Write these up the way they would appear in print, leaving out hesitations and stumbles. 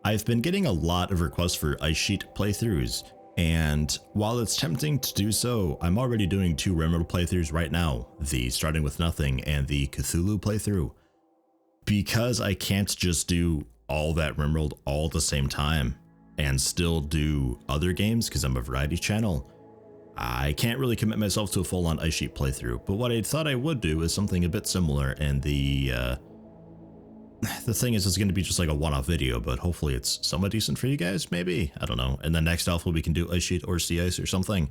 I've been getting a lot of requests for ice sheet playthroughs, and while it's tempting to do so, I'm already doing 2 RimWorld playthroughs right now, the Starting With Nothing and the Cthulhu playthrough. Because I can't just do all that RimWorld all at the same time and still do other games because I'm a variety channel, I can't really commit myself to a full-on ice sheet playthrough. But what I thought I would do is something a bit similar, and the thing is, it's going to be just like a one-off video, but hopefully it's somewhat decent for you guys, maybe? I don't know. And then next alpha we can do ice sheet or sea ice or something.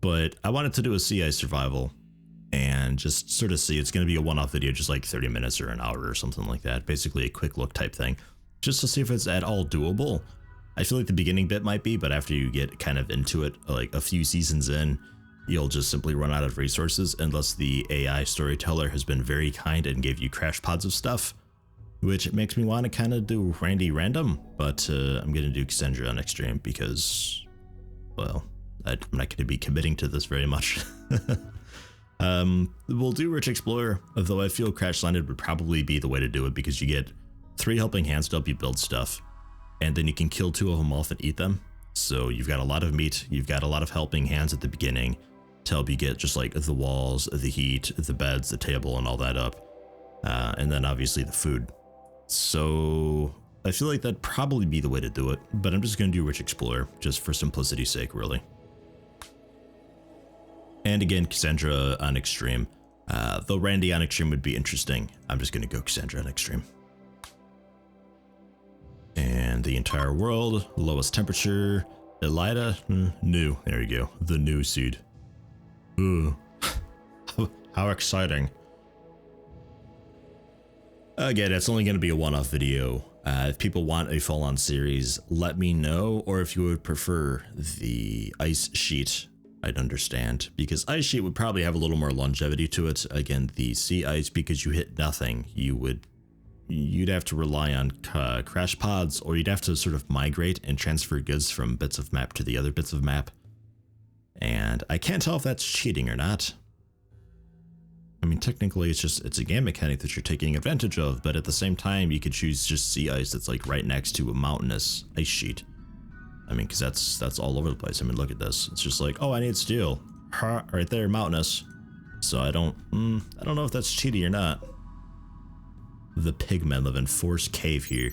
But I wanted to do a sea ice survival and just sort of see. It's going to be a one-off video, just like 30 minutes or an hour or something like that. Basically a quick look type thing, just to see if it's at all doable. I feel like the beginning bit might be, but after you get kind of into it, like a few seasons in, you'll just simply run out of resources unless the AI storyteller has been very kind and gave you crash pods of stuff, which makes me want to kind of do Randy random, but I'm going to do Cassandra on extreme because, well, I'm not going to be committing to this very much. We'll do Rich Explorer, though I feel Crash Landed would probably be the way to do it because you get 3 helping hands to help you build stuff, and then you can kill 2 of them off and eat them. So you've got a lot of meat, you've got a lot of helping hands at the beginning to help you get just like the walls, the heat, the beds, the table, and all that up. And then obviously the food. So I feel like that'd probably be the way to do it, but I'm just going to do Rich Explorer just for simplicity's sake, really. And again, Cassandra on extreme. Though Randy on extreme would be interesting, I'm just going to go Cassandra on extreme. And the entire world, lowest temperature, Elida, new, there you go, the new seed. Ooh, how exciting. Again, it's only going to be a one-off video. If people want a full-on series, let me know, or if you would prefer the ice sheet, I'd understand, because ice sheet would probably have a little more longevity to it. Again, the sea ice, because you hit nothing, you'd have to rely on crash pods, or you'd have to sort of migrate and transfer goods from bits of map to the other bits of map. And I can't tell if that's cheating or not. I mean, technically it's a game mechanic that you're taking advantage of, but at the same time you could choose just sea ice that's like right next to a mountainous ice sheet. I mean, because that's all over the place. I mean, look at this. It's just like, oh, I need steel. Right there, mountainous. So I don't know if that's cheating or not. The pigmen live in Force Cave here.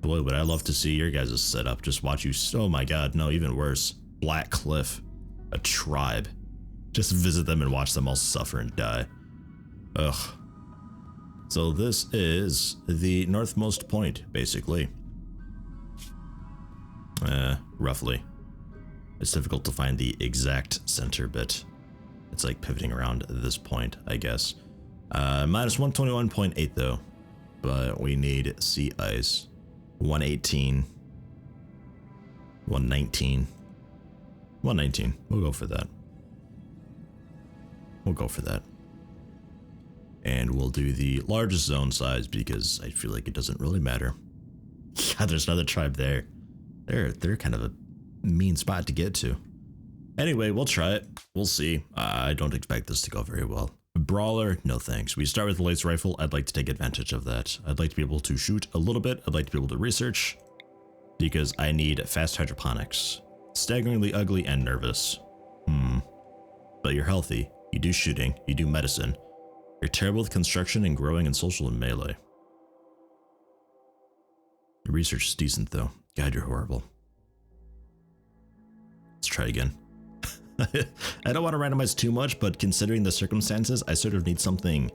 Boy, would I love to see your guys' setup. Just watch you. Oh my god, no, even worse. Black Cliff. A tribe. Just visit them and watch them all suffer and die. Ugh. So this is the northmost point, basically. Roughly. It's difficult to find the exact center bit. It's like pivoting around this point, I guess. Minus 121.8 though. But we need sea ice. 118. 119. 119. We'll go for that. We'll go for that. And we'll do the largest zone size because I feel like it doesn't really matter. God, there's another tribe there. They're kind of a mean spot to get to. Anyway, we'll try it. We'll see. I don't expect this to go very well. Brawler, no thanks. We start with the laser rifle. I'd like to take advantage of that. I'd like to be able to shoot a little bit. I'd like to be able to research because I need fast hydroponics. Staggeringly ugly and nervous. But you're healthy. You do shooting. You do medicine. You're terrible with construction and growing and social and melee. Your research is decent though. God, you're horrible. Let's try again. I don't want to randomize too much, but considering the circumstances, I sort of need something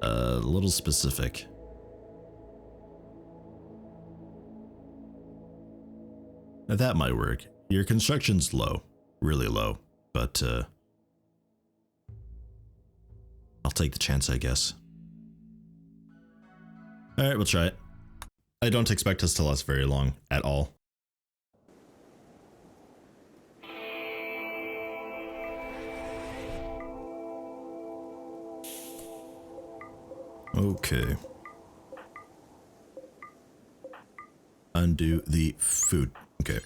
a little specific. Now that might work. Your construction's low, really low, but I'll take the chance, I guess. All right, we'll try it. I don't expect us to last very long at all. Okay. Undo the food. Okay.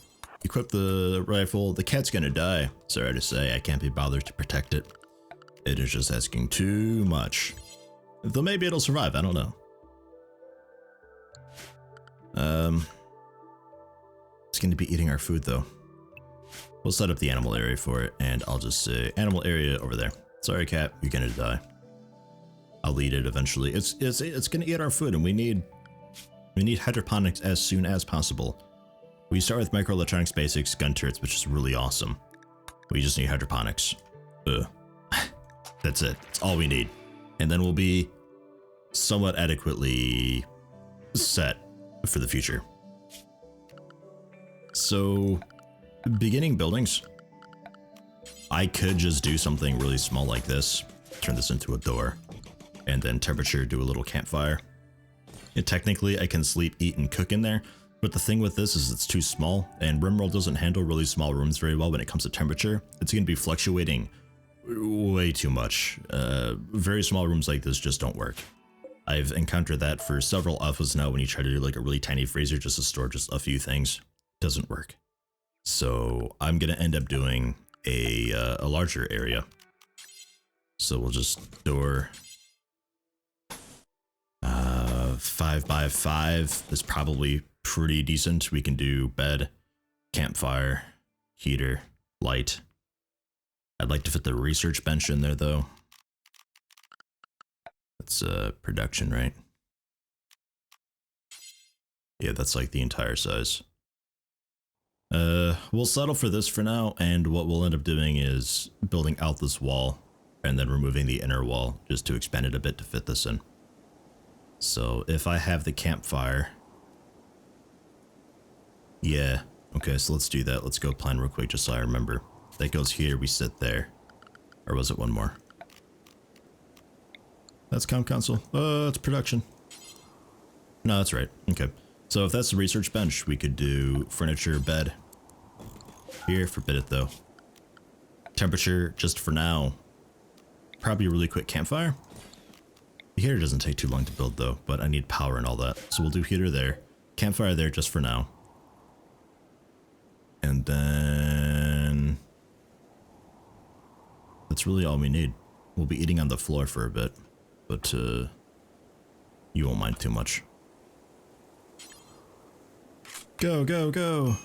Equip the rifle. The cat's gonna die. Sorry to say, I can't be bothered to protect it. It is just asking too much. Though maybe it'll survive, I don't know. It's going to be eating our food though. We'll set up the animal area for it, and I'll just say animal area over there. Sorry, cat, you're gonna die. I'll eat it eventually. It's gonna eat our food, and we need hydroponics as soon as possible. We start with microelectronics basics, gun turrets, which is really awesome. We just need hydroponics. That's it. That's all we need, and then we'll be somewhat adequately set for the future. So, beginning buildings. I could just do something really small like this. Turn this into a door. And then temperature, do a little campfire. And technically I can sleep, eat, and cook in there. But the thing with this is it's too small. And RimWorld doesn't handle really small rooms very well when it comes to temperature. It's going to be fluctuating way too much. Very small rooms like this just don't work. I've encountered that for several alphas now when you try to do like a really tiny freezer just to store just a few things. Doesn't work. So I'm gonna end up doing a larger area. So we'll just store 5 by 5 is probably pretty decent. We can do bed, campfire, heater, light. I'd like to fit the research bench in there though. That's production, right? Yeah, that's like the entire size. We'll settle for this for now, and what we'll end up doing is building out this wall and then removing the inner wall just to expand it a bit to fit this in. So if I have the campfire, yeah, okay, so let's do that. Let's go plan real quick just so I remember. That goes here, we sit there. Or was it one more? That's comm console. It's production. No, that's right. Okay. So if that's the research bench, we could do furniture, bed. Here, forbid it though. Temperature, just for now. Probably a really quick campfire. The heater doesn't take too long to build though, but I need power and all that. So we'll do heater there. Campfire there just for now. And then... that's really all we need. We'll be eating on the floor for a bit, but you won't mind too much. Go, go, go!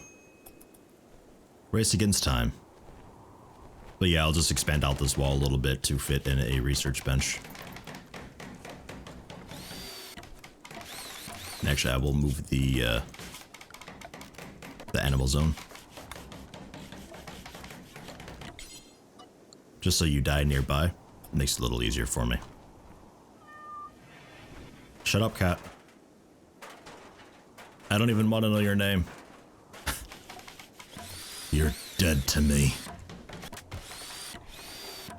Race against time. But yeah, I'll just expand out this wall a little bit to fit in a research bench. And actually, I will move the animal zone. Just so you die nearby. It makes it a little easier for me. Shut up, cat. I don't even want to know your name. You're dead to me.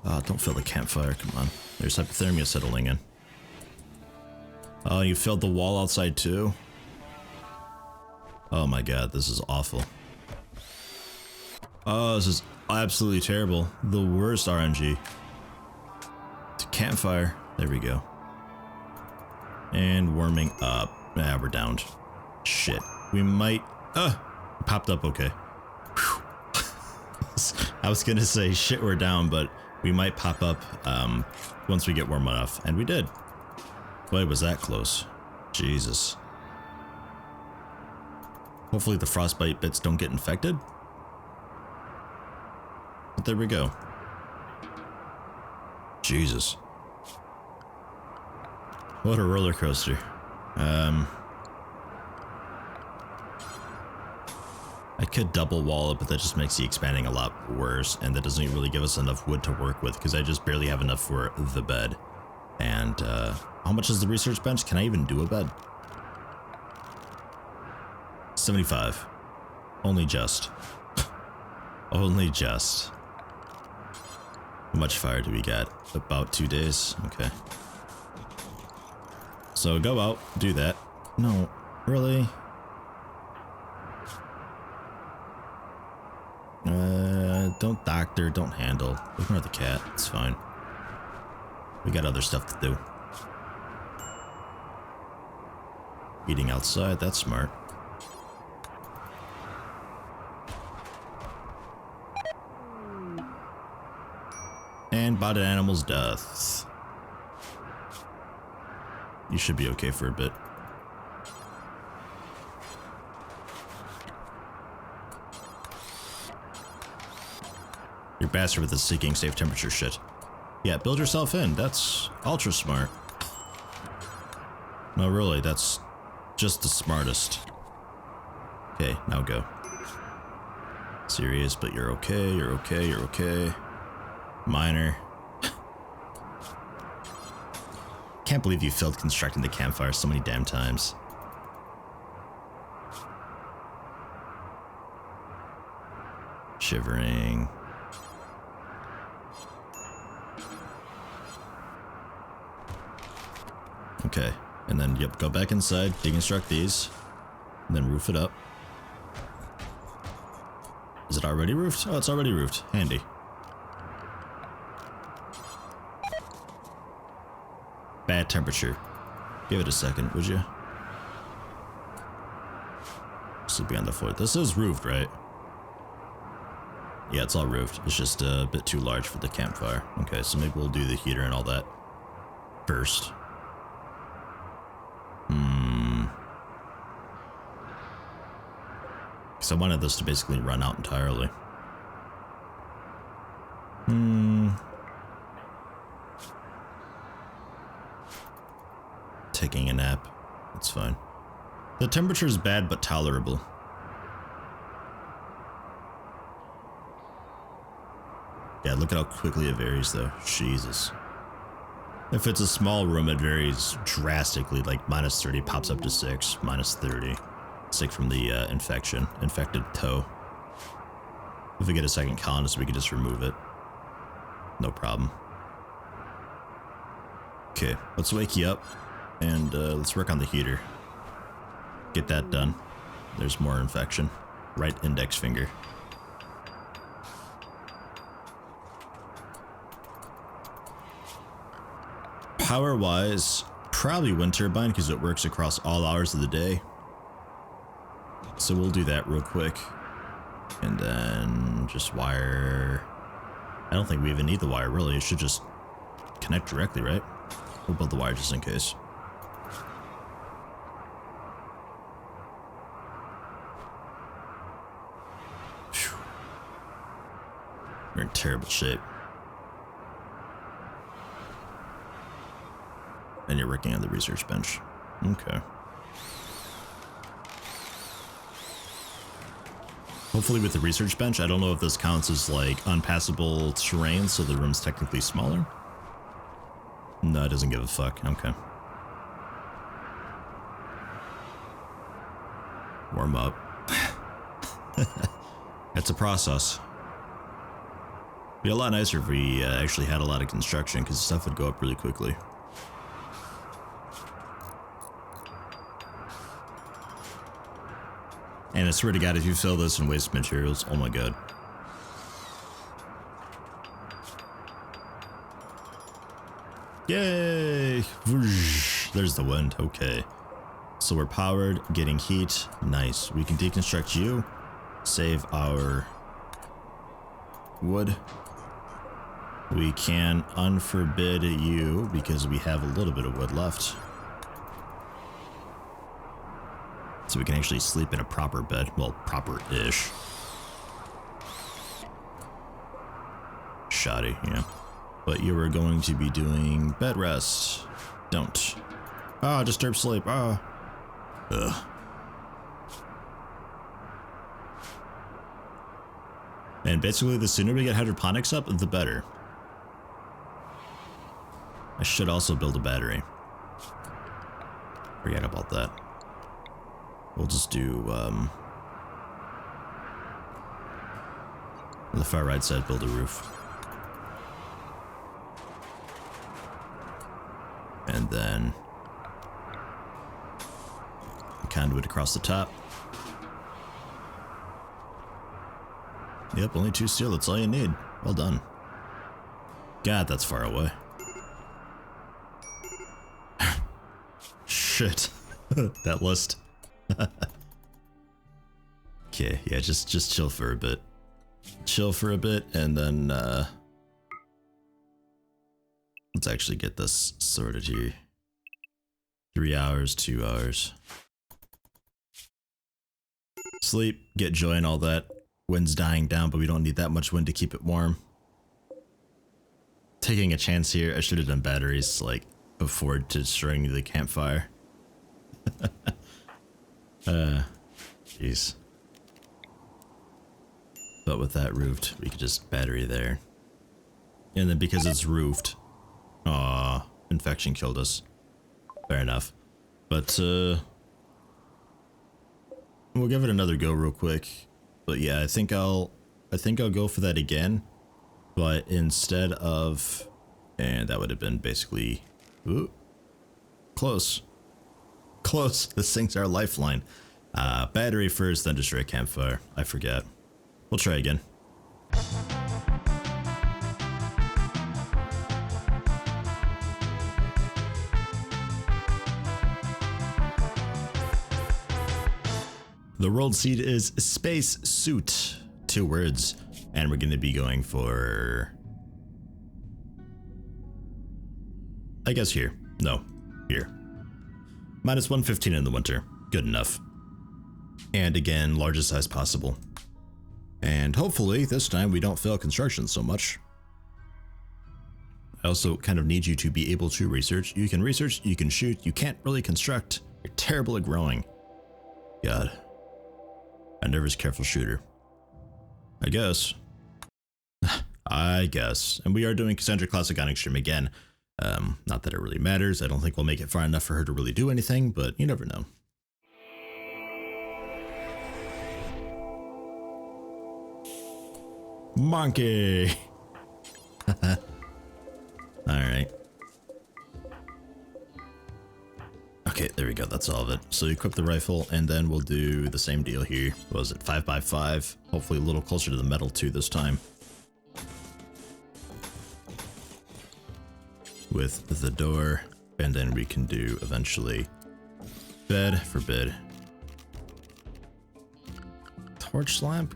Oh, don't fill the campfire, come on. There's hypothermia settling in. Oh, you filled the wall outside too? Oh my god, this is awful. Oh, this is absolutely terrible. The worst RNG. Campfire. There we go. And warming up. Ah, we're downed. Shit. We might... it popped up okay. I was gonna say, shit, we're down, but we might pop up once we get warm enough. And we did. Boy, was that close. Jesus. Hopefully the frostbite bits don't get infected. But there we go. Jesus. What a roller coaster. I could double wall it, but that just makes the expanding a lot worse, and that doesn't really give us enough wood to work with, because I just barely have enough for the bed. And, how much is the research bench? Can I even do a bed? 75. Only just. Only just. How much fire do we get? About 2 days? Okay. So go out, do that. No, really? Don't doctor, don't handle. Ignore the cat, it's fine. We got other stuff to do. Eating outside, that's smart. And botted animals' deaths. You should be okay for a bit. You're bastard with the seeking safe temperature shit. Yeah, build yourself in. That's ultra smart. No, really, that's just the smartest. Okay, now go. Serious, but you're okay, you're okay, you're okay. Minor. Can't believe you failed constructing the campfire so many damn times. Shivering. Okay, and then, yep, go back inside, deconstruct these, and then roof it up. Is it already roofed? Oh, it's already roofed. Handy. Bad temperature. Give it a second, would you? This will be on the floor. This is roofed, right? Yeah, it's all roofed. It's just a bit too large for the campfire. Okay, so maybe we'll do the heater and all that first. Because I wanted this to basically run out entirely. Taking a nap. That's fine. The temperature is bad but tolerable. Yeah, look at how quickly it varies though. Jesus. If it's a small room, it varies drastically, like minus 30 pops up to 6, minus 30. Sick from the infected toe. If we get a second colonist, we can just remove it. No problem. Okay, let's wake you up and let's work on the heater. Get that done. There's more infection. Right index finger. Power-wise, probably wind turbine because it works across all hours of the day. So we'll do that real quick. And then just wire. I don't think we even need the wire really. It should just connect directly, right? We'll build the wire just in case. Whew. We're in terrible shape. And you're working on the research bench. Okay. Hopefully with the research bench, I don't know if this counts as like unpassable terrain, so the room's technically smaller. No, it doesn't give a fuck. Okay. Warm up. It's a process. It'd be a lot nicer if we actually had a lot of construction, because stuff would go up really quickly. And I swear to God, if you fill this in waste materials, oh my god. Yay! Whoosh. There's the wind. Okay. So we're powered, getting heat. Nice. We can deconstruct you. Save our wood. We can unforbid you because we have a little bit of wood left. So we can actually sleep in a proper bed. Well, proper-ish. Shoddy, yeah. But you are going to be doing bed rest. Don't. Ah, disturb sleep. Ah. Ugh. And basically, the sooner we get hydroponics up, the better. I should also build a battery. Forget about that. We'll just do, on the far right side, build a roof. And then conduit across the top. Yep, only 2 steel, that's all you need. Well done. God, that's far away. Shit. That list. Okay, yeah, just chill for a bit. Chill for a bit, and then let's actually get this sorted here. 3 hours, 2 hours. Sleep, get joy and all that. Wind's dying down, but we don't need that much wind to keep it warm. taking a chance here. I should have done batteries like before destroying the campfire. Jeez. But with that roofed, we could just battery there. And then because it's roofed, infection killed us. Fair enough. But we'll give it another go real quick. But yeah, I think I'll go for that again. But instead of, and that would have been basically, ooh, close. Close. This thing's our lifeline. Battery first, then destroy campfire. I forget. We'll try again. The world seed is space suit. 2 words. And we're going to be going for, I guess here. No, here. Minus 115 in the winter. Good enough. And again, largest size possible. And hopefully this time we don't fail construction so much. I also kind of need you to be able to research. You can research, you can shoot, you can't really construct. You're terrible at growing. God. A nervous, careful shooter. I guess. I guess. And we are doing Cassandra Classic on Extreme again. Not that it really matters. I don't think we'll make it far enough for her to really do anything, but you never know. Monkey! Alright. Okay, there we go. That's all of it. So equip the rifle, and then we'll do the same deal here. What was it? 5x5. Hopefully a little closer to the metal too this time. With the door, and then we can do eventually bed for bed. Torch lamp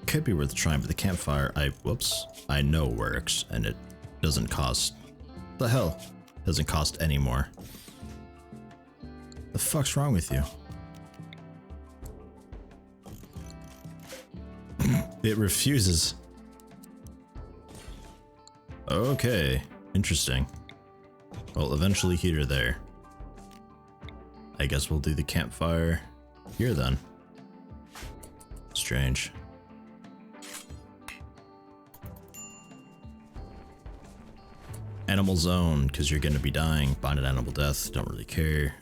could be worth trying, but the campfire I know works, and it doesn't cost, the hell, doesn't cost any more. The fuck's wrong with you? It refuses. Okay, interesting. Well, eventually here, there. I guess we'll do the campfire here then. Strange. Animal zone, because you're going to be dying. Bonded animal death, don't really care.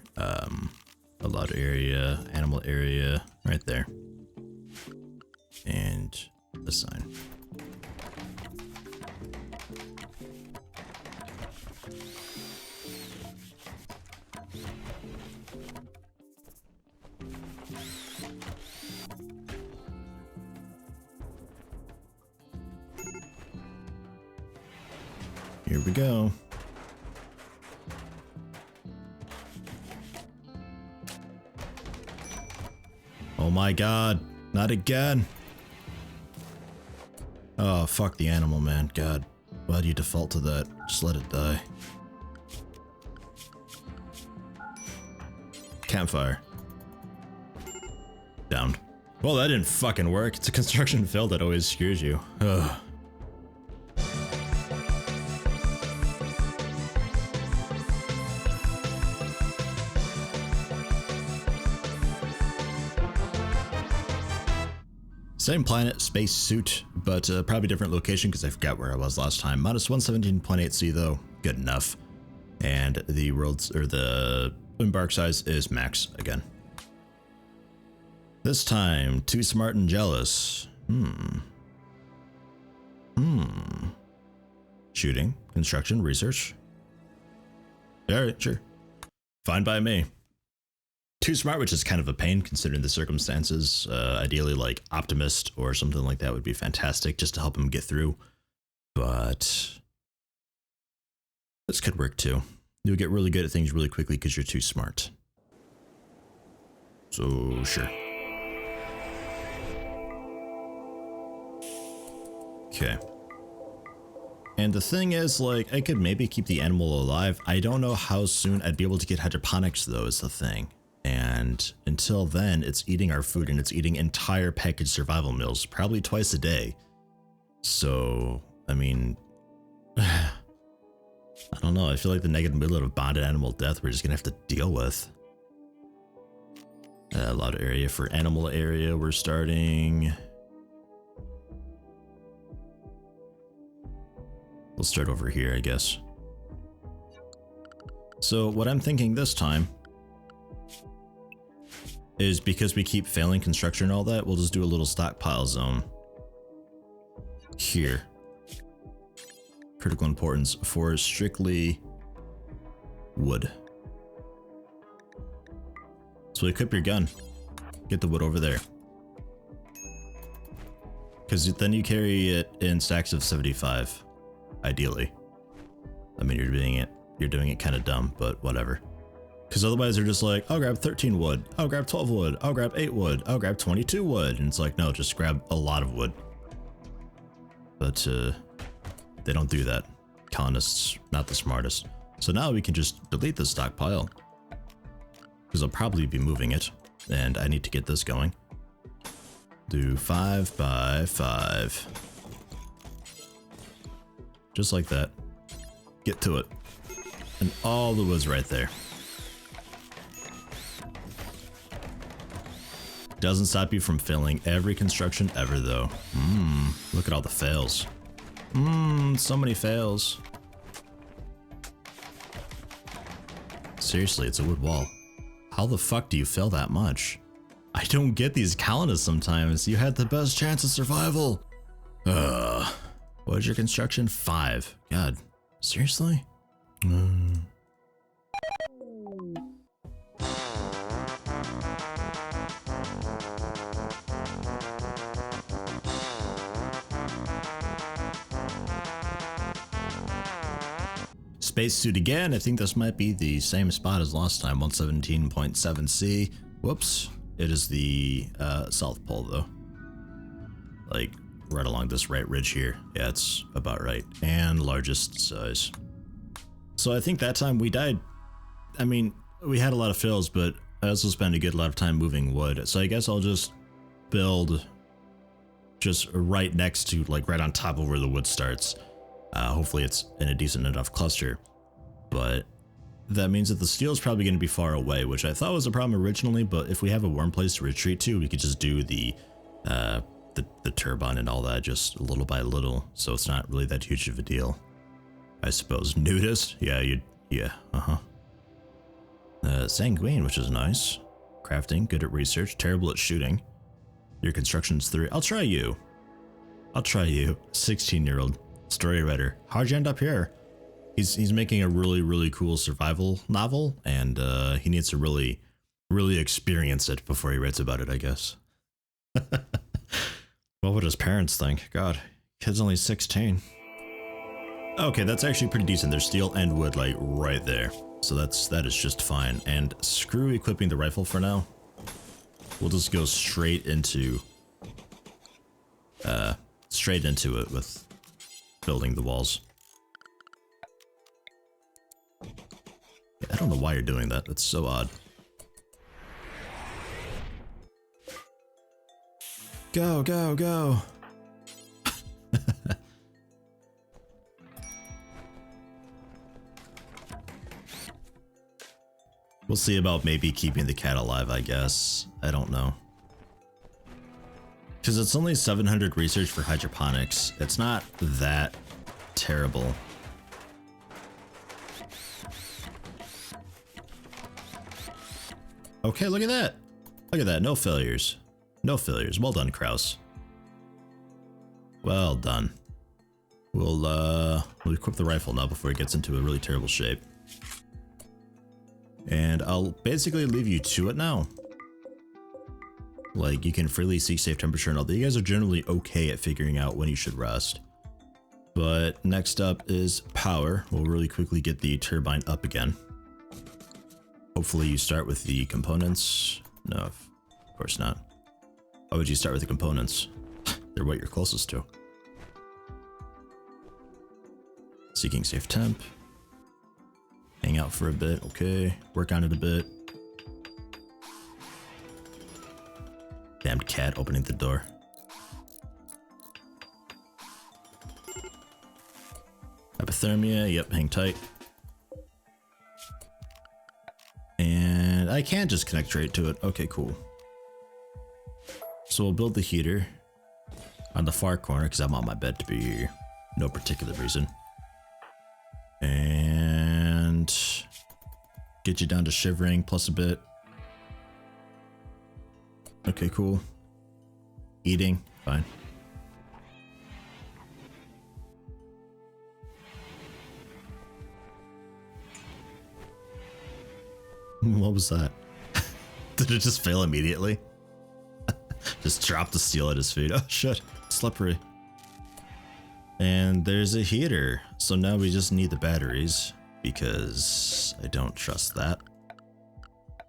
Allowed area, animal area, right there. And the sign. Here we go. Oh my god, not again. Oh, fuck the animal, man. God, why do you default to that? Just let it die. Campfire. Downed. Well, that didn't fucking work. It's a construction fail that always scares you. Ugh. Same planet, space suit, but probably different location because I forgot where I was last time. Minus 117.8C though, good enough. And the world's, or the embark size is max again. This time, too smart and jealous. Shooting, construction, research. Alright, sure. Fine by me. Too smart, which is kind of a pain considering the circumstances. Ideally, like optimist or something like that would be fantastic just to help him get through. But this could work too. You'll get really good at things really quickly because you're too smart. So, sure. Okay. And the thing is, like, I could maybe keep the animal alive. I don't know how soon I'd be able to get hydroponics, though, is the thing. And until then, it's eating our food and it's eating entire packaged survival meals, probably twice a day. So, I mean, I don't know. I feel like the negative mood of bonded animal death we're just gonna have to deal with. A lot of area for animal area. We're starting. We'll start over here, I guess. So what I'm thinking this time is, because we keep failing construction and all that, we'll just do a little stockpile zone here. Critical importance for strictly wood. So equip your gun. Get the wood over there. Because then you carry it in stacks of 75, ideally. I mean, you're doing it kind of dumb, but whatever. Because otherwise they're just like, I'll grab 13 wood, I'll grab 12 wood, I'll grab 8 wood, I'll grab 22 wood. And it's like, no, just grab a lot of wood. But they don't do that. Colonists, not the smartest. So now we can just delete the stockpile. Because I'll probably be moving it. And I need to get this going. Do 5 by 5. Just like that. Get to it. And all the wood's right there. Doesn't stop you from failing every construction ever though. Look at all the fails. So many fails. Seriously, it's a wood wall. How the fuck do you fail that much? I don't get these colonists sometimes. You had the best chance of survival. What is your construction? 5. God, seriously? Spacesuit again. I think this might be the same spot as last time, 117.7C. Whoops. It is the South Pole though. Like right along this right ridge here. Yeah, it's about right. And largest size. So I think that time we died. I mean, we had a lot of fills, but I also spent a lot of time moving wood. So I guess I'll just build just right next to, like right on top of where the wood starts. Hopefully it's in a decent enough cluster, but that means that the steel is probably going to be far away, which I thought was a problem originally, but if we have a warm place to retreat to, we could just do the turbine and all that just little by little, so it's not really that huge of a deal, I suppose. Nudist? Yeah, sanguine, which is nice. Crafting, good at research, terrible at shooting. Your construction's 3. I'll try you. 16-year-old. Story writer. How'd you end up here? He's making a really cool survival novel, and he needs to really experience it before he writes about it, I guess. What would his parents think? God, kid's only 16. Okay, that's actually pretty decent. There's steel and wood like right there, so that is just fine. And screw equipping the rifle for now. We'll just go straight into it with building the walls. Yeah, I don't know why you're doing that. That's so odd. Go, go, go. We'll see about maybe keeping the cat alive, I guess. I don't know. Because it's only 700 research for hydroponics. It's not that terrible. Okay, look at that. Look at that. No failures. No failures. Well done, Kraus. Well done. We'll equip the rifle now before it gets into a really terrible shape. And I'll basically leave you to it now. Like, you can freely seek safe temperature and all that. You guys are generally okay at figuring out when you should rest. But next up is power. We'll really quickly get the turbine up again. Hopefully you start with the components. No, of course not. Why would you start with the components? They're what you're closest to. Seeking safe temp. Hang out for a bit, okay. Work on it a bit. Damned cat opening the door. hypothermia, yep, hang tight. And I can just connect straight to it. Okay, cool. So we'll build the heater on the far corner because I want my bed to be here. No particular reason. And get you down to shivering plus a bit. Okay, cool. Eating, fine. What was that? Did it just fail immediately? Just dropped the steel at his feet. Oh shit, slippery. And there's a heater. So now we just need the batteries because I don't trust that.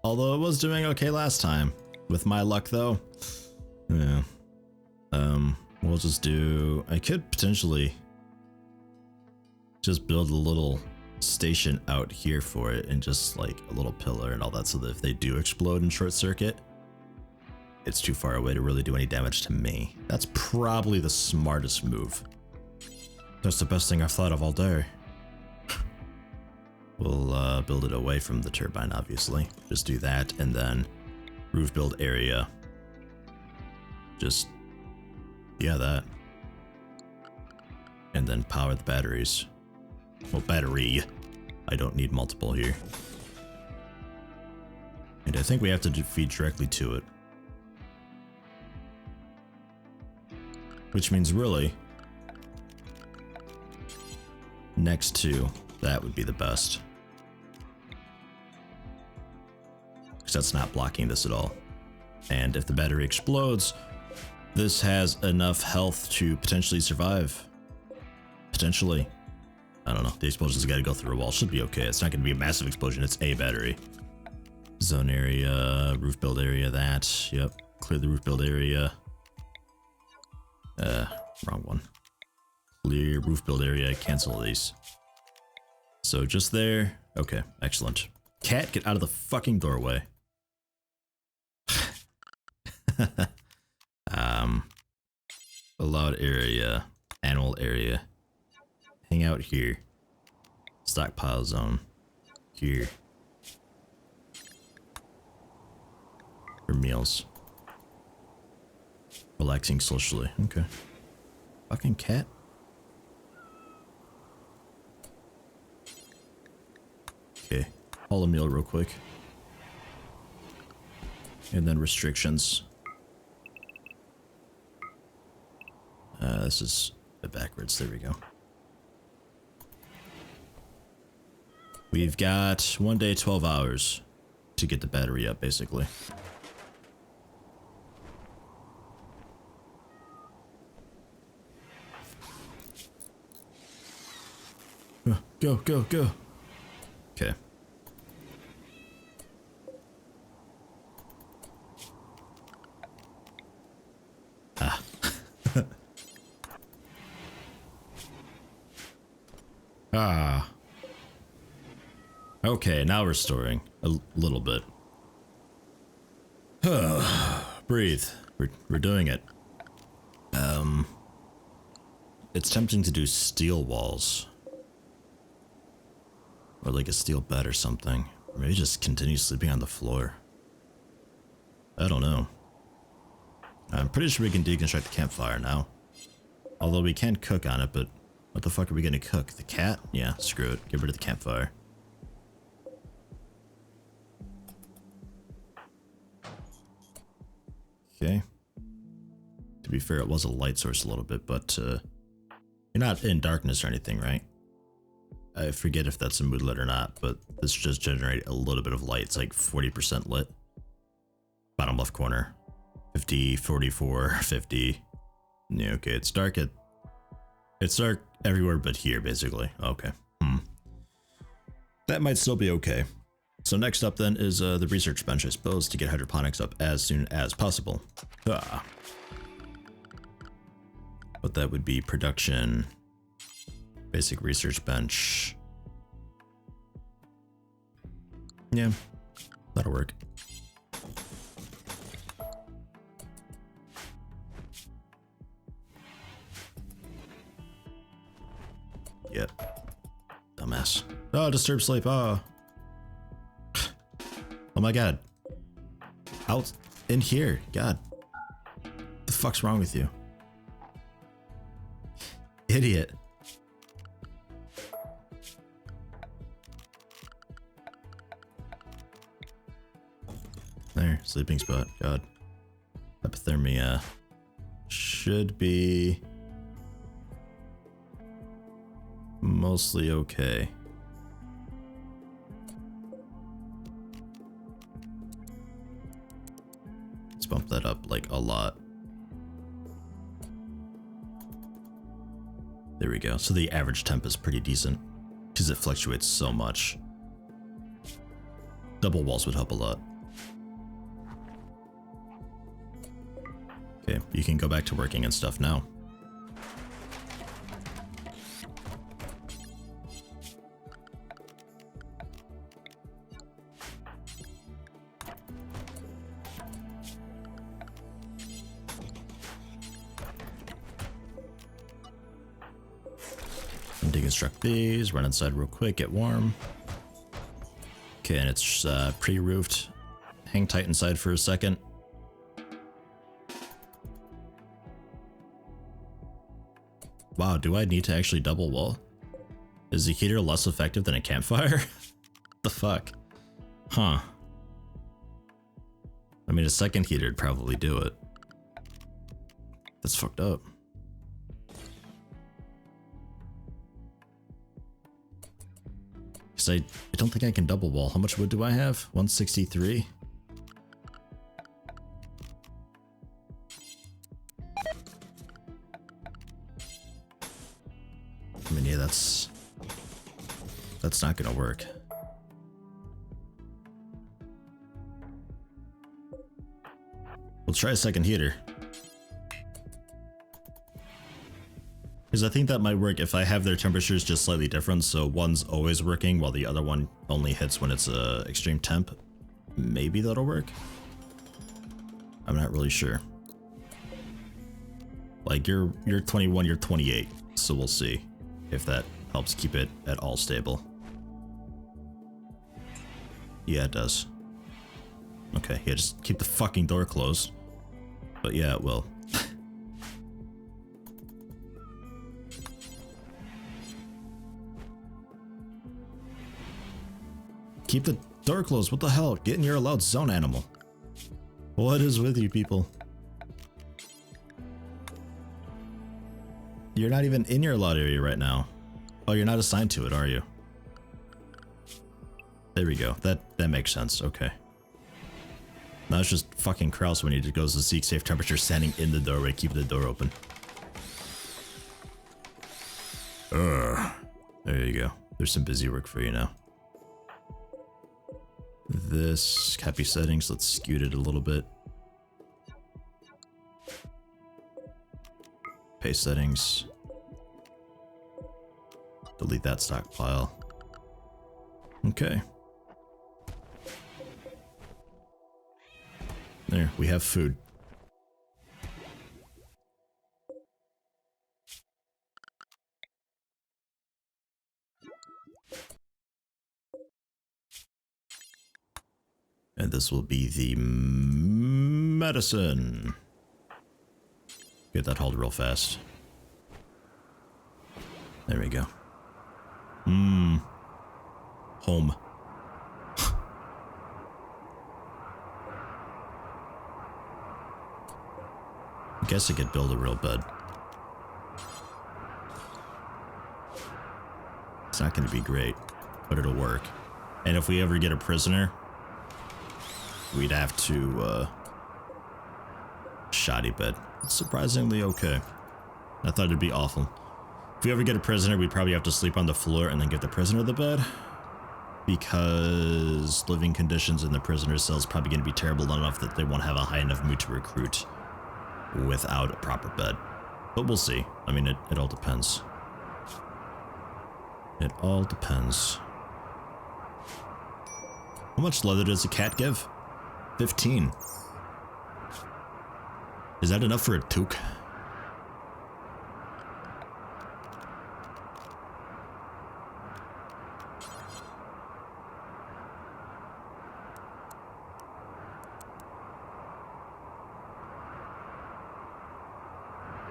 Although it was doing okay last time. With my luck though. Yeah. We'll just do, I could potentially just build a little station out here for it and just like a little pillar and all that so that if they do explode and short circuit, it's too far away to really do any damage to me. That's probably the smartest move. That's the best thing I've thought of all day. We'll build it away from the turbine, obviously. Just do that and then roof build area. Just, yeah, that. And then power the batteries. Well, battery. I don't need multiple here. And I think we have to feed directly to it. Which means really, next to that would be the best. Because that's not blocking this at all. And if the battery explodes, this has enough health to potentially survive. Potentially. I don't know. The explosion's got to go through a wall. Should be okay. It's not going to be a massive explosion. It's a battery. Zone area, roof build area, that. Yep. Clear the roof build area. Wrong one. Clear roof build area, cancel these. So just there. Okay, excellent. Cat, get out of the fucking doorway. Allowed area, animal area. Hang out here. Stockpile zone. Here. For meals. Relaxing socially. Okay. Fucking cat. Okay. Haul a meal real quick. And then restrictions. This is backwards. There we go. We've got 1 day, 12 hours to get the battery up, basically. Go, go, go. Okay. Ah. Ah. Okay, now we're storing a little bit. Breathe. We're doing it. It's tempting to do steel walls. Or like a steel bed or something. Or maybe just continue sleeping on the floor. I don't know. I'm pretty sure we can deconstruct the campfire now. Although we can cook on it, but what the fuck are we gonna cook? The cat? Yeah, screw it. Get rid of the campfire. Okay. To be fair, it was a light source a little bit, but you're not in darkness or anything, right? I forget if that's a mood lit or not, but this just generates a little bit of light. It's like 40% lit. Bottom left corner. 50, 44, 50. Yeah, okay, it's dark it's dark everywhere but here, basically. Okay. That might still be okay. So next up then is the research bench, I suppose, to get hydroponics up as soon as possible. Ah. But that would be production, basic research bench. Yeah, that'll work. Yep. Oh, disturb sleep. Oh. Oh my god. Out in here. God. What the fuck's wrong with you? Idiot. There, sleeping spot. God. Hypothermia should be mostly okay. Let's bump that up like a lot. There we go. So the average temp is pretty decent because it fluctuates so much. Double walls would help a lot. Okay, you can go back to working and stuff now. Deconstruct these, run inside real quick, get warm. Okay, and it's pre-roofed. Hang tight inside for a second. Wow, do I need to actually double wall? Is the heater less effective than a campfire? The fuck? Huh. I mean, a second heater would probably do it. That's fucked up. Because I don't think I can double wall. How much wood do I have? 163? I mean, yeah, that's not gonna work. We'll try a second heater. Because I think that might work if I have their temperatures just slightly different, so one's always working while the other one only hits when it's extreme temp. Maybe that'll work. I'm not really sure. Like you're 21, you're 28, so we'll see if that helps keep it at all stable. Yeah, it does. Okay, yeah, just keep the fucking door closed. But yeah, it will. Keep the door closed. What the hell? Get in your allowed zone, animal. What is with you people? You're not even in your allowed area right now. Oh, you're not assigned to it, are you? There we go. That makes sense. Okay. Now it's just fucking Kraus when he goes to seek safe temperature standing in the doorway, keeping the door open. There you go. There's some busy work for you now. This copy settings, let's scoot it a little bit. Paste settings. Delete that stockpile. Okay. There, we have food. And this will be the medicine. Get that hauled real fast. There we go. Home. I guess I could build a real bed. It's not going to be great, but it'll work. And if we ever get a prisoner, we'd have to, shoddy bed. It's surprisingly okay. I thought it'd be awful. If we ever get a prisoner, we'd probably have to sleep on the floor and then give the prisoner the bed. Because living conditions in the prisoner cell is probably going to be terrible enough that they won't have a high enough mood to recruit without a proper bed. But we'll see. I mean, it all depends. It all depends. How much leather does a cat give? 15. Is that enough for a toque?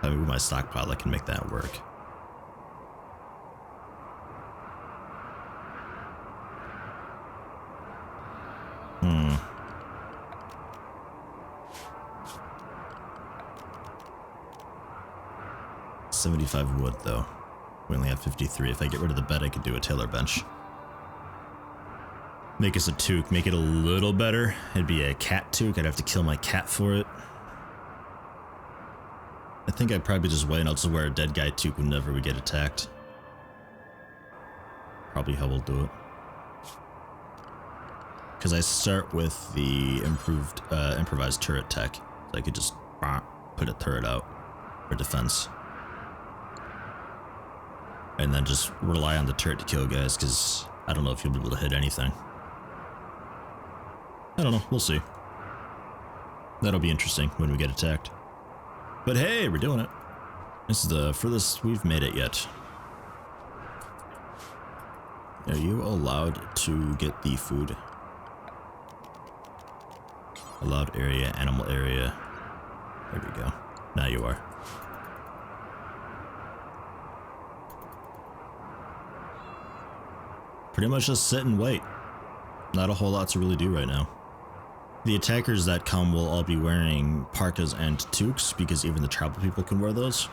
If I move my stockpile, I can make that work. 75 wood though. We only have 53. If I get rid of the bed, I could do a tailor bench. Make us a toque, make it a little better. It'd be a cat toque. I'd have to kill my cat for it. I think I'd probably just wait and I'll just wear a dead guy toque whenever we get attacked. Probably how we'll do it. Because I start with the improvised turret tech. So I could just put a turret out for defense. And then just rely on the turret to kill guys, because I don't know if you'll be able to hit anything. I don't know, we'll see. That'll be interesting when we get attacked. But hey, we're doing it. This is the furthest we've made it yet. Are you allowed to get the food? Allowed area, animal area. There we go. Now you are. Pretty much just sit and wait. Not a whole lot to really do right now. The attackers that come will all be wearing parkas and toques, because even the tribal people can wear those,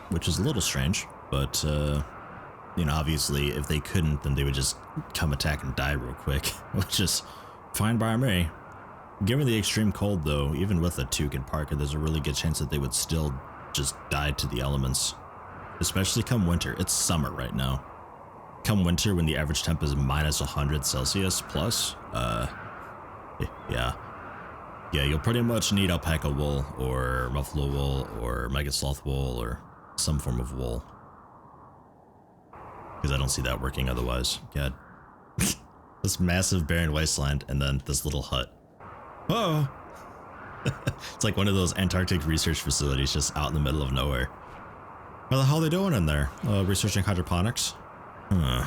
which is a little strange, but you know, obviously if they couldn't, then they would just come attack and die real quick, which is fine by me. Given the extreme cold though, even with a toque and parka, there's a really good chance that they would still just die to the elements, especially come winter. It's summer right now. Come winter, when the average temp is minus 100 Celsius plus, yeah, you'll pretty much need alpaca wool or buffalo wool or mega sloth wool or some form of wool, because I don't see that working otherwise. God, this massive barren wasteland and then this little hut. Oh, it's like one of those Antarctic research facilities just out in the middle of nowhere. What the hell are they doing in there? Researching hydroponics? Huh.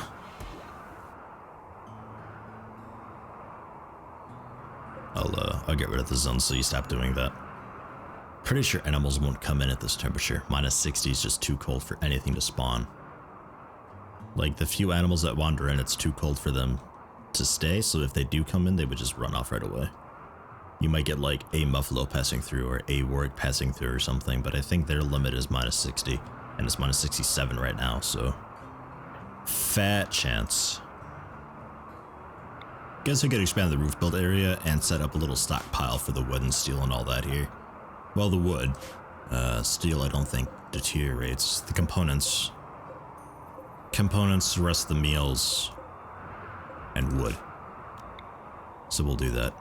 I'll get rid of the zone so you stop doing that. Pretty sure animals won't come in at this temperature. Minus 60 is just too cold for anything to spawn. Like, the few animals that wander in, it's too cold for them to stay, so if they do come in, they would just run off right away. You might get like a muffalo passing through or a warg passing through or something, but I think their limit is minus 60, and it's minus 67 right now, so fat chance. Guess I could expand the roof build area and set up a little stockpile for the wood and steel and all that here. Well, the wood. Steel I don't think deteriorates. The components. Components, the rest of the meals, and wood. So we'll do that.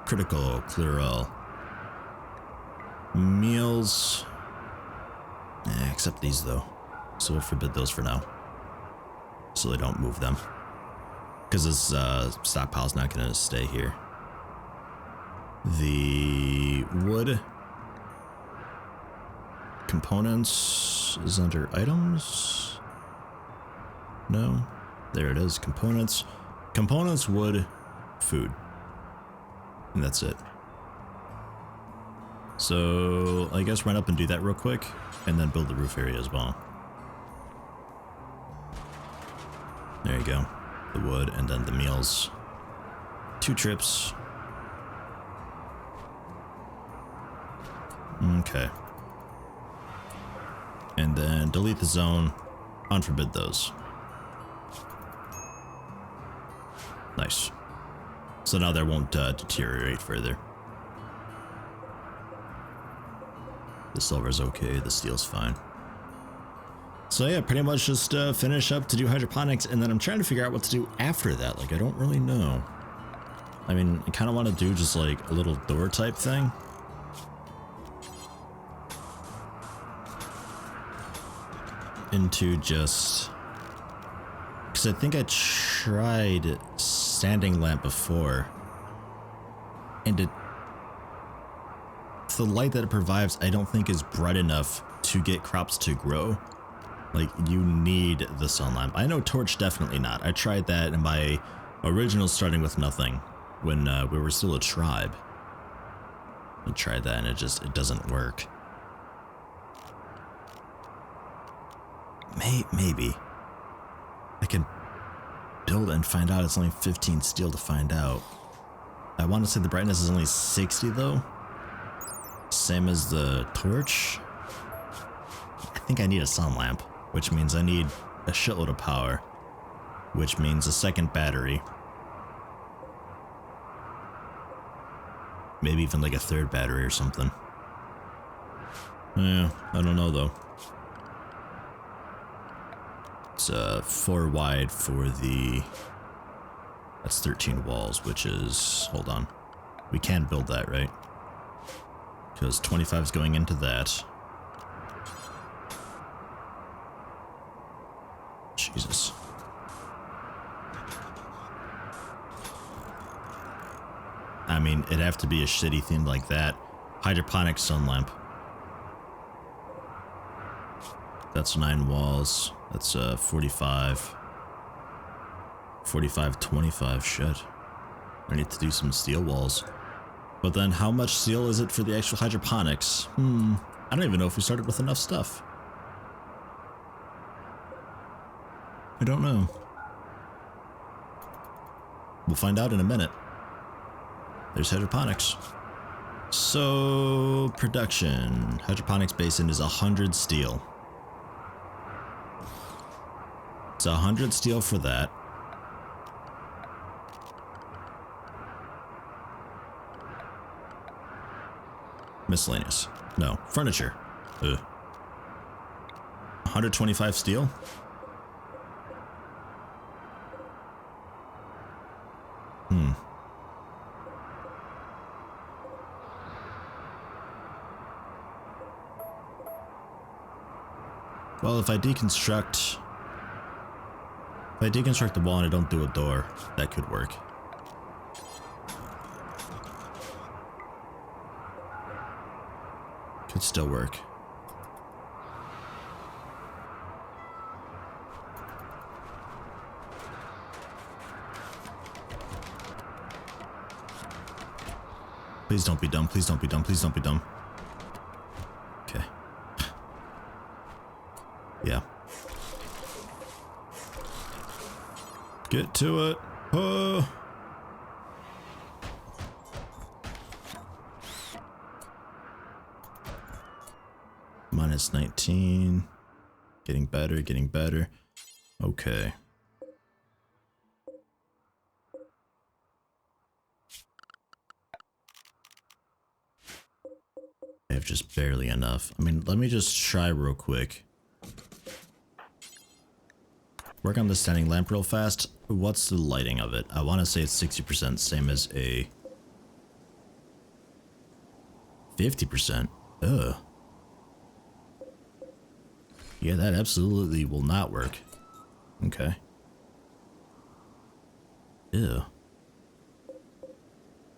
Critical, clear all. Meals. Except these though. So we'll forbid those for now, so they don't move them, because this stockpile's not going to stay here. The wood components is under items. No, there it is. Components, wood, food, and that's it. So I guess run up and do that real quick, and then build the roof area as well. There you go. The wood and then the meals. 2 trips. Okay. And then delete the zone. Unforbid those. Nice. So now they won't deteriorate further. The silver's okay, the steel's fine. So yeah, pretty much just finish up to do hydroponics, and then I'm trying to figure out what to do after that. Like, I don't really know. I mean, I kind of want to do just like a little door type thing. Into just... because I think I tried standing lamp before, and the light that it provides I don't think is bright enough to get crops to grow. Like, you need the sun lamp. I know torch, definitely not. I tried that in my original starting with nothing when we were still a tribe. I tried that and it doesn't work. Maybe. I can build it and find out. It's only 15 steel to find out. I want to say the brightness is only 60 though. Same as the torch. I think I need a sun lamp, which means I need a shitload of power, which means a second battery. Maybe even like a third battery or something. Yeah, I don't know though. It's 4 wide for the... That's 13 walls, which is... Hold on. We can build that, right? Because 25 is going into that. Jesus. I mean, it'd have to be a shitty thing like that. Hydroponic sun lamp. That's 9 walls. That's 45. 45, 25, shit. I need to do some steel walls. But then how much steel is it for the actual hydroponics? I don't even know if we started with enough stuff. I don't know. We'll find out in a minute. There's hydroponics. So, production. Hydroponics basin is 100 steel. It's 100 steel for that. Miscellaneous. No. Furniture. Ugh. 125 steel? Well, if I deconstruct the wall and I don't do a door, that could work. Could still work. Please don't be dumb, please don't be dumb, please don't be dumb. Okay. Yeah. Get to it. Oh. Minus 19. Getting better, getting better. Okay. I have just barely enough. I mean, let me just try real quick. Work on the standing lamp real fast. What's the lighting of it? I want to say it's 60%, same as a 50%. Ugh. Yeah, that absolutely will not work. Okay. Ew.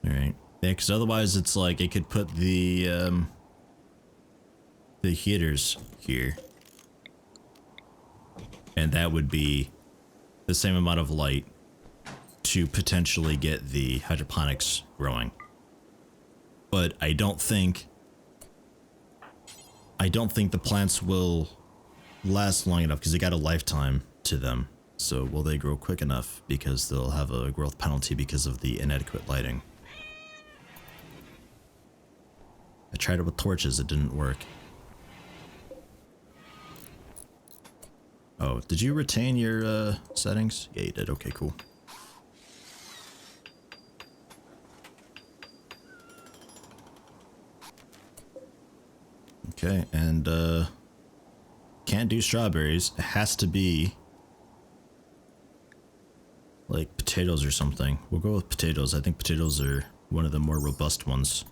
Alright. Yeah, because otherwise it's like it could put the heaters here. And that would be the same amount of light to potentially get the hydroponics growing. But I don't think the plants will last long enough because they got a lifetime to them. So will they grow quick enough? Because they'll have a growth penalty because of the inadequate lighting. I tried it with torches, it didn't work. Oh, did you retain your settings? Yeah, you did. Okay, cool. Okay, and can't do strawberries. It has to be like potatoes or something. We'll go with potatoes. I think potatoes are one of the more robust ones.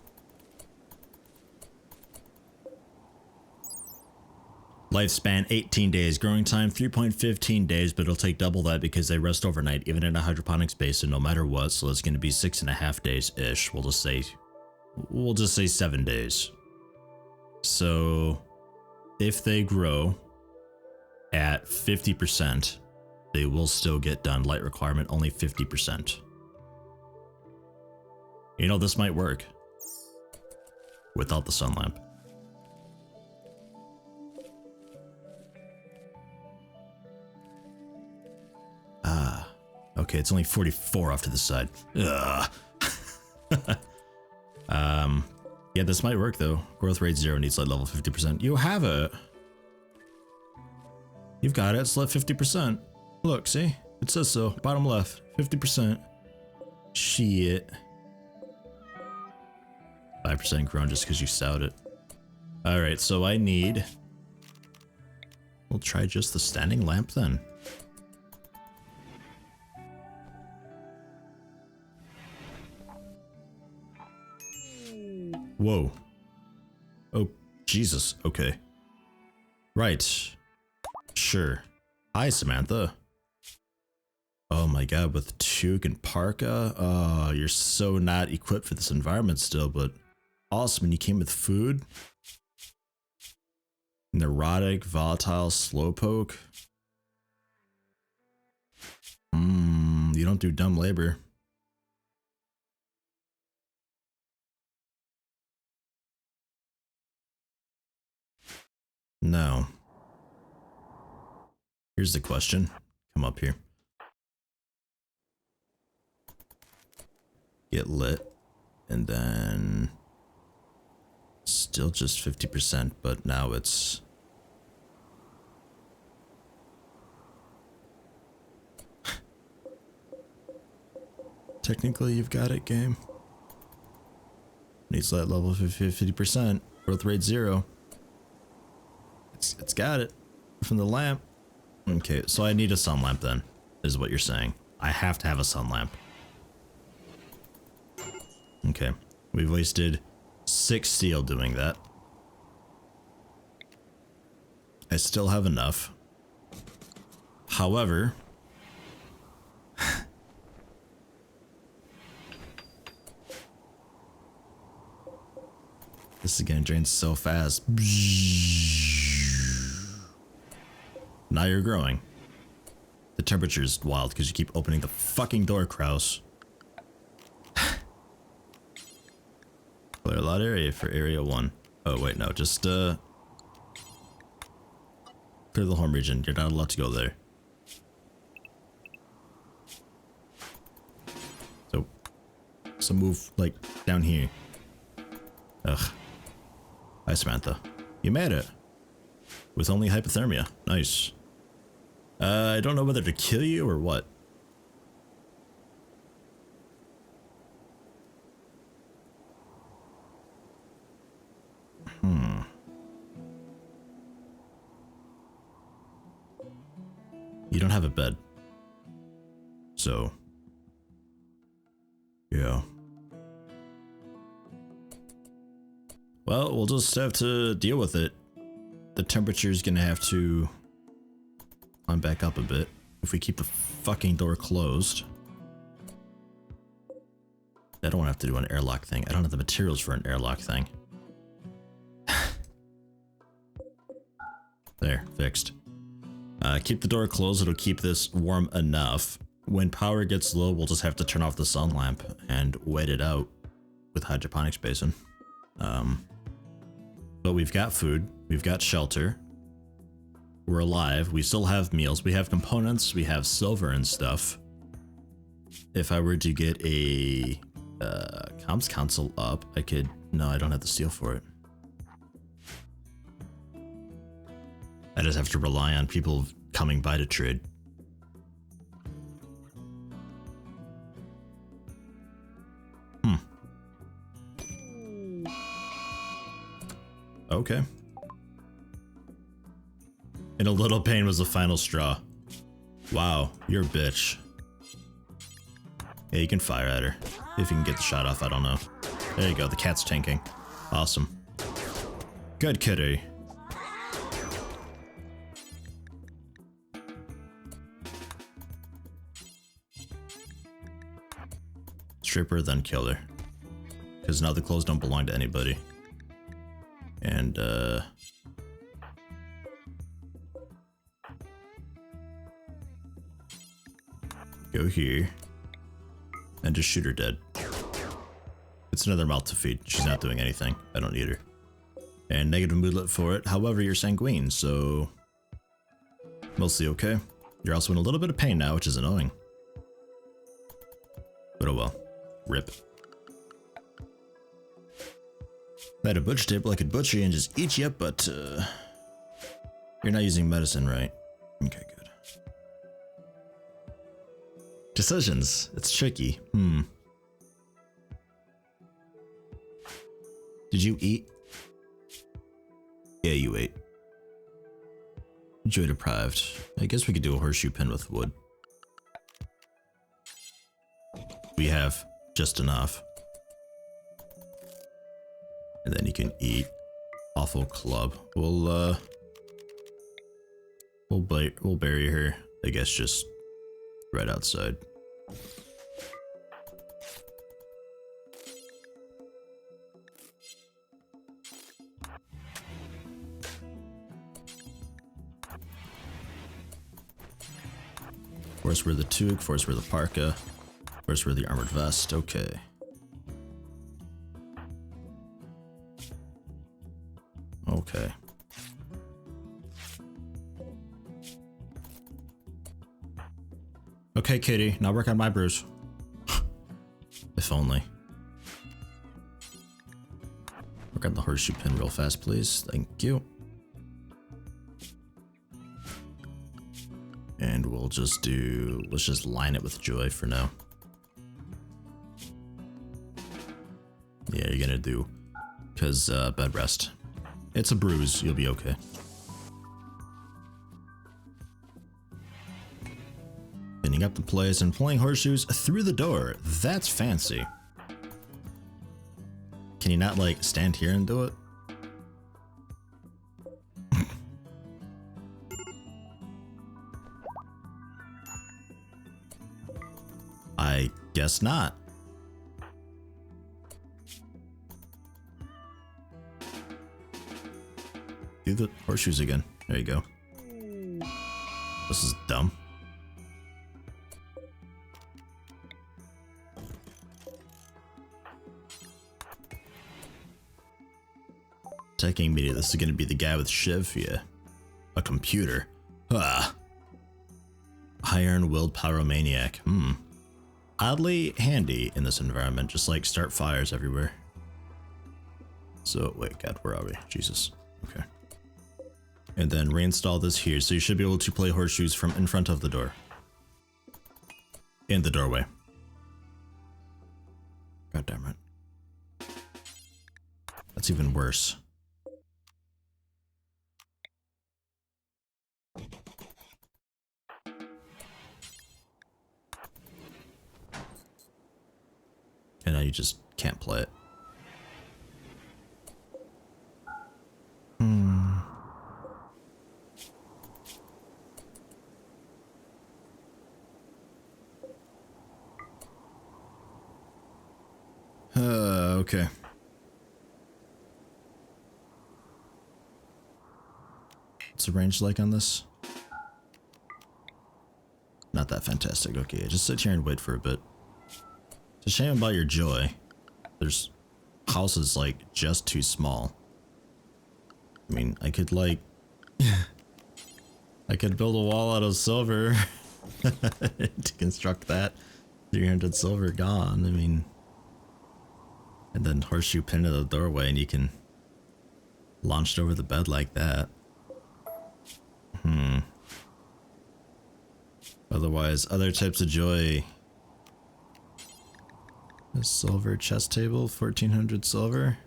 Lifespan 18 days, growing time 3.15 days, but it'll take double that because they rest overnight, even in a hydroponics basin, no matter what. So it's going to be 6.5 days ish. We'll just say 7 days. So if they grow at 50%, they will still get done. Light requirement only 50%. You know, this might work without the sun lamp. Okay, it's only 44 off to the side. Ugh. Yeah, this might work though. Growth rate 0 needs light level 50%. You have it. You've got it. It's left 50%. Look, see? It says so. Bottom left, 50%. Shit. 5% grown just because you sowed it. Alright, so I need... We'll try just the standing lamp then. Whoa. Oh, Jesus. Okay. Right. Sure. Hi, Samantha. Oh my god, with Toque and Parka? Oh, you're so not equipped for this environment still, but awesome. And you came with food? Neurotic, volatile, slowpoke? You don't do dumb labor. No. Here's the question. Come up here. Get lit. And then... Still just 50%, but now it's... Technically, you've got it, game. Needs light level 50%. Growth rate 0. It's got it. From the lamp. Okay, so I need a sun lamp then, is what you're saying. I have to have a sun lamp. Okay, we've wasted 6 steel doing that. I still have enough. However... this is gonna drain so fast. Now you're growing. The temperature's wild because you keep opening the fucking door, Kraus. Clear a lot of area for area 1. Oh wait, no, just clear the home region. You're not allowed to go there. So move like down here. Ugh. Hi, Samantha. You made it. With only hypothermia. Nice. I don't know whether to kill you or what. You don't have a bed. So. Yeah. Well, we'll just have to deal with it. The temperature's gonna have to climb back up a bit if we keep the fucking door closed. I don't want to have to do an airlock thing. I don't have the materials for an airlock thing. There, fixed. Keep the door closed, it'll keep this warm enough. When power gets low, we'll just have to turn off the sun lamp and wait it out with hydroponics basin. But we've got food, we've got shelter, we're alive, we still have meals, we have components, we have silver and stuff. If I were to get a comms console up, I could... No, I don't have the steel for it. I just have to rely on people coming by to trade. Okay. And a little pain was the final straw. Wow, you're a bitch. Yeah, you can fire at her. If you can get the shot off, I don't know. There you go, the cat's tanking. Awesome. Good kitty. Strip her, then kill her. Because now the clothes don't belong to anybody. And, go here. And just shoot her dead. It's another mouth to feed. She's not doing anything. I don't need her. And negative moodlet for it. However, you're sanguine, so... mostly okay. You're also in a little bit of pain now, which is annoying. But oh well. Rip. If I had a butcher table, I could butcher you and just eat you up, but you're not using medicine, right? Okay, good. Decisions. It's tricky. Did you eat? Yeah, you ate. Joy deprived. I guess we could do a horseshoe pin with wood. We have just enough. And then you can eat. Awful club. We'll bury her, I guess, just right outside. Of course, we're the toque, of course, we're the parka, of course, we're the armored vest. Okay. Okay. Okay, kitty, now work on my bruise. If only. Work on the horseshoe pin real fast, please. Thank you. And we'll just do, let's just line it with joy for now. Yeah, you're gonna do, because bed rest. It's a bruise, you'll be okay. Pinning up the place and pulling horseshoes through the door. That's fancy. Can you not like stand here and do it? I guess not. Do the horseshoes again. There you go. This is dumb. Attacking media. This is gonna be the guy with Shiv. Yeah. A computer. Ah. Iron-willed pyromaniac. Oddly handy in this environment, just like start fires everywhere. So, wait, God, where are we? Jesus. Okay. And then reinstall this here, so you should be able to play horseshoes from in front of the door. In the doorway. God damn it. That's even worse. And now you just can't play it. Okay. What's the range like on this? Not that fantastic. Okay, just sit here and wait for a bit. It's a shame about your joy. There's houses like just too small. I mean, I could like I could build a wall out of silver to construct that. 300 silver gone. I mean, and then horseshoe pin to the doorway and you can launch it over the bed like that. Otherwise, other types of joy. A silver chest table, 1400 silver.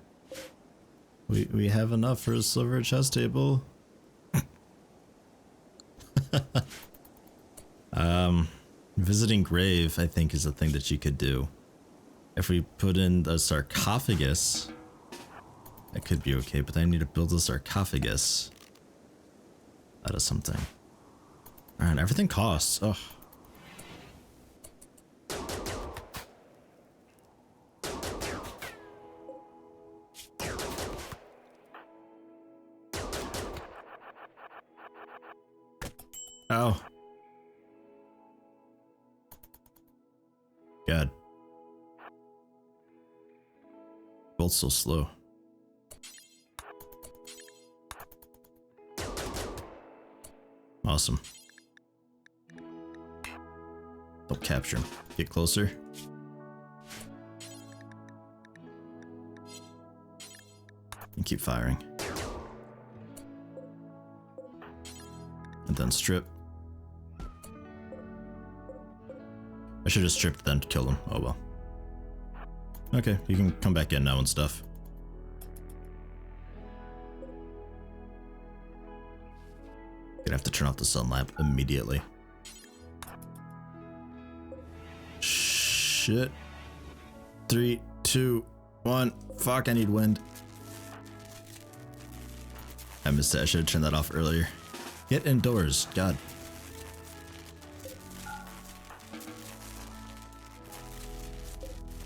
We have enough for a silver chest table. Visiting grave, I think, is a thing that you could do. If we put in the sarcophagus, that could be okay, but I need to build a sarcophagus out of something. Alright, everything costs. Ugh. Oh. God. Both so slow. Awesome. Don't capture him. Get closer. and keep firing. And then strip. I should have stripped then to kill him. Oh well. Okay, you can come back in now and stuff. Gonna have to turn off the sun lamp immediately. Shit. 3, 2, 1. Fuck, I need wind. I missed it. I should have turned that off earlier. Get indoors. God.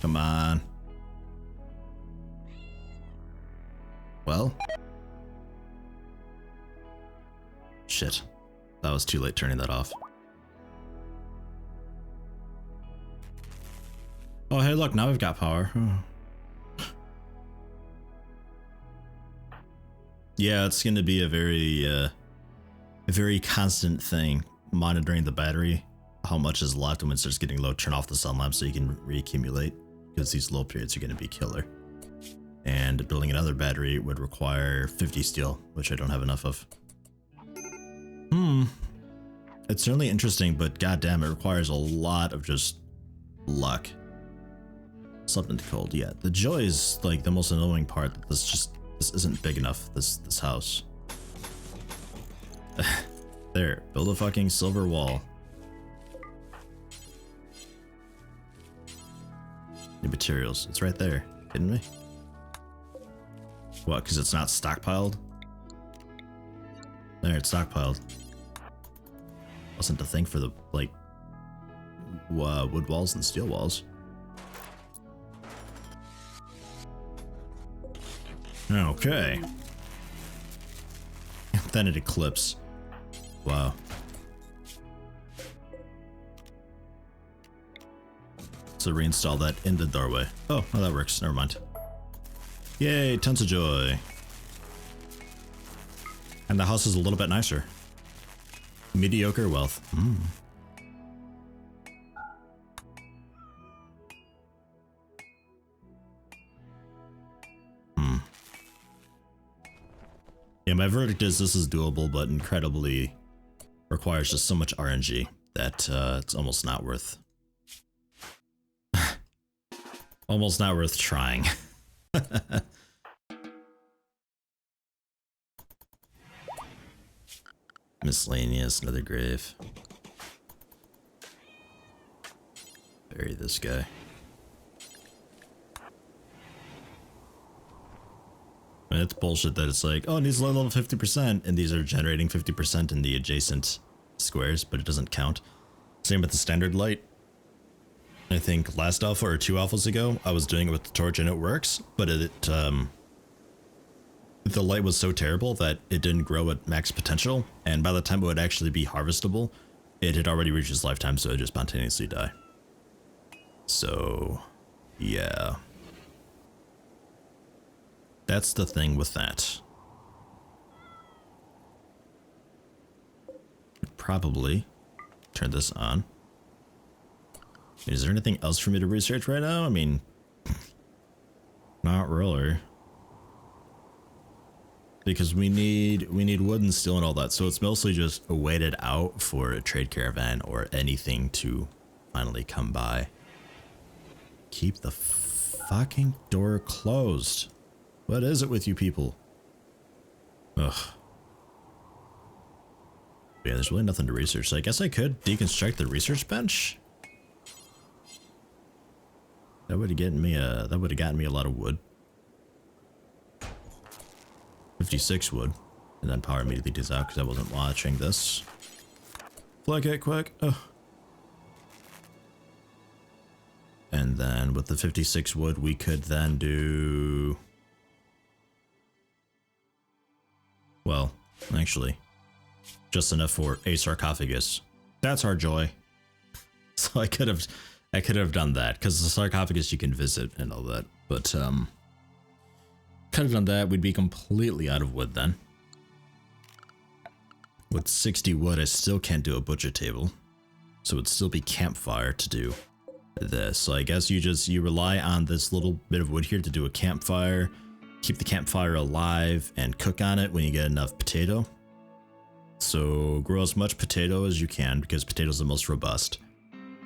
Come on. Well. Shit. That was too late turning that off. Oh, hey, look, now we've got power. Yeah, it's going to be a very constant thing, monitoring the battery, how much is left, and when it starts getting low, turn off the sun lamp so you can reaccumulate, because these low periods are going to be killer. And building another battery would require 50 steel, which I don't have enough of. It's certainly interesting, but goddamn, it requires a lot of just luck. Something cold, yeah. The joy is like the most annoying part. This isn't big enough. This house. There, build a fucking silver wall. New materials. It's right there. Kidding me? What? Because it's not stockpiled? There, it's stockpiled. Wasn't a thing for the like wood walls and steel walls. Okay. Then it eclipsed. Wow. So reinstall that in the doorway. Oh, well, that works. Never mind. Yay, tons of joy. And the house is a little bit nicer. Mediocre wealth. Yeah, my verdict is this is doable, but incredibly requires just so much RNG that it's almost not worth almost not worth trying. Miscellaneous, another grave. Bury this guy. And it's bullshit that it's like, oh, it needs level 50%, and these are generating 50% in the adjacent squares, but it doesn't count. Same with the standard light. I think last alpha or 2 alphas ago, I was doing it with the torch and it works, but the light was so terrible that it didn't grow at max potential, and by the time it would actually be harvestable, it had already reached its lifetime, so it would just spontaneously die. So, yeah. That's the thing with that. Probably turn this on. Is there anything else for me to research right now? I mean, not really. Because we need wood and steel and all that, so it's mostly just waited out for a trade caravan or anything to finally come by. Keep the fucking door closed. What is it with you people? Ugh. Yeah, there's really nothing to research, so I guess I could deconstruct the research bench. That would have gotten me a lot of wood. 56 wood, and then power immediately dies out because I wasn't watching this. Flick it quick. Ugh. And then with the 56 wood, we could then do... Well, actually, just enough for a sarcophagus. That's our joy. So I could have done that, because the sarcophagus you can visit and all that, but could have done that. We'd be completely out of wood then. With 60 wood, I still can't do a butcher table, so it'd still be campfire to do this. So I guess you rely on this little bit of wood here to do a campfire, keep the campfire alive and cook on it when you get enough potato. So grow as much potato as you can because potato is the most robust.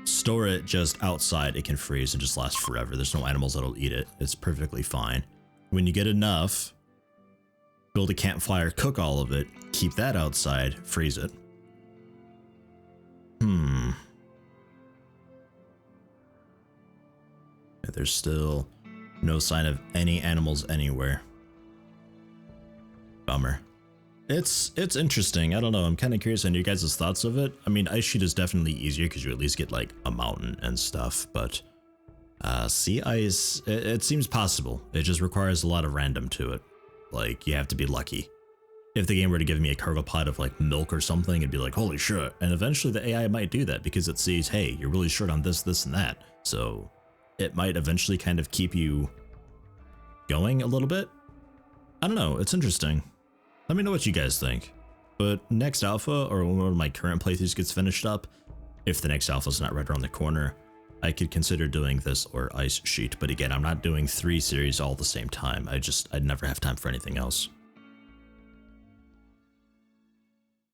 Store it just outside. It can freeze and just last forever. There's no animals that'll eat it. It's perfectly fine. When you get enough, build a campfire, cook all of it, keep that outside, freeze it. There's still no sign of any animals anywhere. Bummer. It's interesting. I don't know. I'm kind of curious on your guys' thoughts of it. I mean, ice sheet is definitely easier because you at least get like a mountain and stuff, but sea ice, it seems possible. It just requires a lot of random to it. Like, you have to be lucky. If the game were to give me a cargo pot of like milk or something, it'd be like, holy shit. And eventually the AI might do that because it sees, hey, you're really short on this, this, and that. So it might eventually kind of keep you going a little bit. I don't know. It's interesting. Let me know what you guys think. But next alpha, or when one of my current playthroughs gets finished up, if the next alpha is not right around the corner, I could consider doing this or ice sheet. But again, I'm not doing 3 series all at the same time. I'd never have time for anything else.